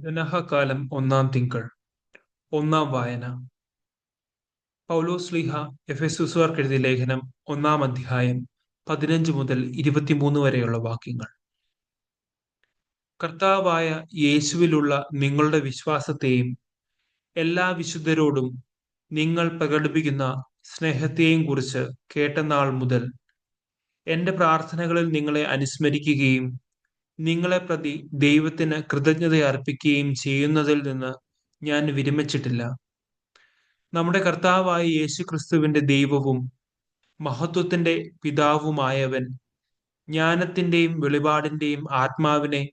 ജനഹക്കാലം ഒന്നാം തിങ്കൾ. ഒന്നാം വായന. പൗലോസ് ശ്ലീഹ എഫെസൂസുകാർക്ക് എഴുതിയ ലേഖനം ഒന്നാം അധ്യായം 15 മുതൽ 23 വരെയുള്ള വാക്യങ്ങൾ. കർത്താവായ യേശുവിലുള്ള നിങ്ങളുടെ വിശ്വാസത്തെയും എല്ലാ വിശുദ്ധരോടും നിങ്ങൾ പ്രകടിപ്പിക്കുന്ന സ്നേഹത്തെയും കുറിച്ച് കേട്ട നാൾ മുതൽ എന്റെ പ്രാർത്ഥനകളിൽ നിങ്ങളെ അനുസ്മരിക്കുകയും നിങ്ങളെ പ്രതി ദൈവത്തിന് കൃതജ്ഞത അർപ്പിക്കുകയും ചെയ്യുന്നതിൽ നിന്ന് ഞാൻ വിരമിച്ചിട്ടില്ല. നമ്മുടെ കർത്താവായ യേശു ക്രിസ്തുവിന്റെ ദൈവവും മഹത്വത്തിന്റെ പിതാവുമായവൻ ജ്ഞാനത്തിന്റെയും വെളിപാടിന്റെയും ആത്മാവിനെ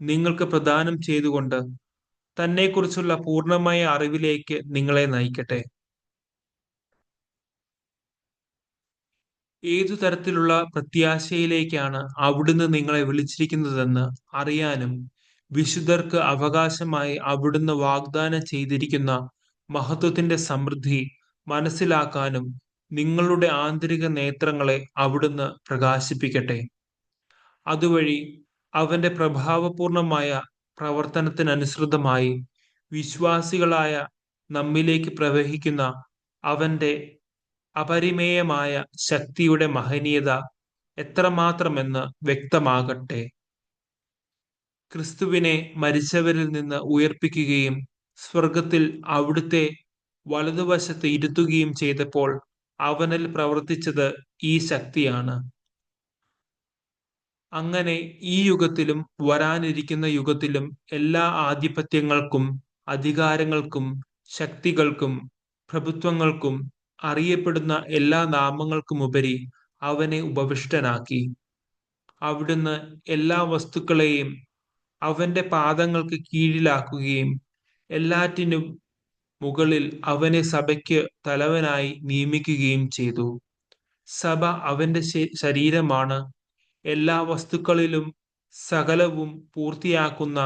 നിങ്ങൾക്ക് പ്രദാനം ചെയ്തുകൊണ്ട് തന്നെക്കുറിച്ചുള്ള പൂർണ്ണമായ അറിവിലേക്ക് നിങ്ങളെ നയിക്കട്ടെ. ഏതു തരത്തിലുള്ള പ്രത്യാശയിലേക്കാണ് അവിടുന്ന് നിങ്ങളെ വിളിച്ചിരിക്കുന്നതെന്ന് അറിയാനും വിശുദ്ധർക്ക് അവകാശമായി അവിടുന്ന് വാഗ്ദാനം ചെയ്തിരിക്കുന്ന മഹത്വത്തിന്റെ സമൃദ്ധി മനസ്സിലാക്കാനും നിങ്ങളുടെ ആന്തരിക നേത്രങ്ങളെ അവിടുന്ന് പ്രകാശിപ്പിക്കട്ടെ. അതുവഴി അവന്റെ പ്രഭാവപൂർണമായ പ്രവർത്തനത്തിനനുസൃതമായി വിശ്വാസികളായ നമ്മിലേക്ക് പ്രവഹിക്കുന്ന അവന്റെ അപരിമേയമായ ശക്തിയുടെ മഹനീയത എത്രമാത്രമെന്ന് വ്യക്തമാകട്ടെ. ക്രിസ്തുവിനെ മരിച്ചവരിൽ നിന്ന് ഉയർപ്പിക്കുകയും സ്വർഗത്തിൽ അവിടുത്തെ വലതുവശത്ത് ഇരുത്തുകയും ചെയ്തപ്പോൾ അവനിൽ പ്രവർത്തിച്ചത് ഈ ശക്തിയാണ്. അങ്ങനെ ഈ യുഗത്തിലും വരാനിരിക്കുന്ന യുഗത്തിലും എല്ലാ ആധിപത്യങ്ങൾക്കും അധികാരങ്ങൾക്കും ശക്തികൾക്കും പ്രഭുത്വങ്ങൾക്കും അറിയപ്പെടുന്ന എല്ലാ നാമങ്ങൾക്കുമുപരി അവനെ ഉപവിഷ്ടനാക്കി. അവിടുന്ന് എല്ലാ വസ്തുക്കളെയും അവന്റെ പാദങ്ങൾക്ക് കീഴിലാക്കുകയും എല്ലാറ്റിനും മുകളിൽ അവനെ സഭയ്ക്ക് തലവനായി നിയമിക്കുകയും ചെയ്തു. സഭ അവന്റെ ശരീരമാണ്. എല്ലാ വസ്തുക്കളിലും സകലവും പൂർത്തിയാക്കുന്ന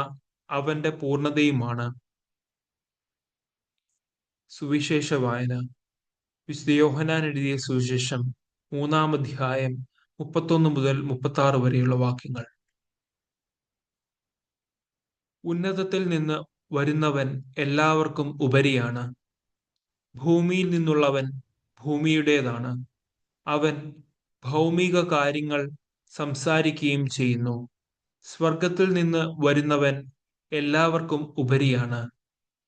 അവന്റെ പൂർണ്ണതയുമാണ്. സുവിശേഷ വായന. വിശുദ്ധ യോഹന്നാൻ എഴുതിയ സുവിശേഷം 3-ാം അധ്യായം 31 മുതൽ 36 വരെയുള്ള വാക്യങ്ങൾ. ഉന്നതത്തിൽ നിന്ന് വരുന്നവൻ എല്ലാവർക്കും ഉപരിയാണ്. ഭൂമിയിൽ നിന്നുള്ളവൻ ഭൂമിയുടേതാണ്. അവൻ ഭൗമിക കാര്യങ്ങൾ സംസാരിക്കുകയും ചെയ്യുന്നു. സ്വർഗത്തിൽ നിന്ന് വരുന്നവൻ എല്ലാവർക്കും ഉപരിയാണ്.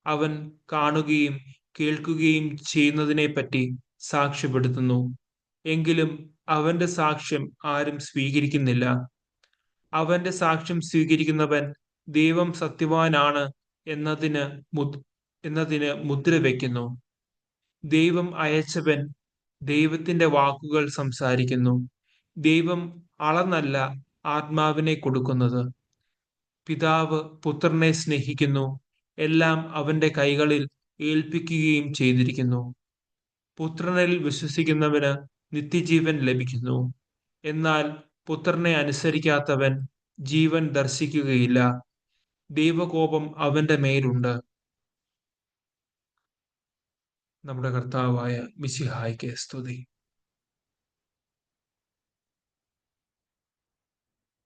അവൻ കാണുകയും കേൾക്കുകയും ചെയ്യുന്നതിനെപ്പറ്റി സാക്ഷ്യപ്പെടുത്തുന്നു. എങ്കിലും അവന്റെ സാക്ഷ്യം ആരും സ്വീകരിക്കുന്നില്ല. അവന്റെ സാക്ഷ്യം സ്വീകരിക്കുന്നവൻ ദൈവം സത്യവാനാണ് എന്നതിന് മുദ്ര വയ്ക്കുന്നു. ദൈവം അയച്ചവൻ ദൈവത്തിന്റെ വാക്കുകൾ സംസാരിക്കുന്നു. ദൈവം അളന്നല്ല ആത്മാവിനെ കൊടുക്കുന്നത്. പിതാവ് പുത്രനെ സ്നേഹിക്കുന്നു. എല്ലാം അവന്റെ കൈകളിൽ ഏൽപ്പിക്കുകയും ചെയ്തിരിക്കുന്നു. പുത്രനിൽ വിശ്വസിക്കുന്നവന് നിത്യജീവൻ ലഭിക്കുന്നു. എന്നാൽ പുത്രനെ അനുസരിക്കാത്തവൻ ജീവൻ ദർശിക്കുകയില്ല. ദൈവകോപം അവന്റെ മേലുണ്ട്. നമ്മുടെ കർത്താവായ മിശിഹായ്ക്ക് സ്തുതി.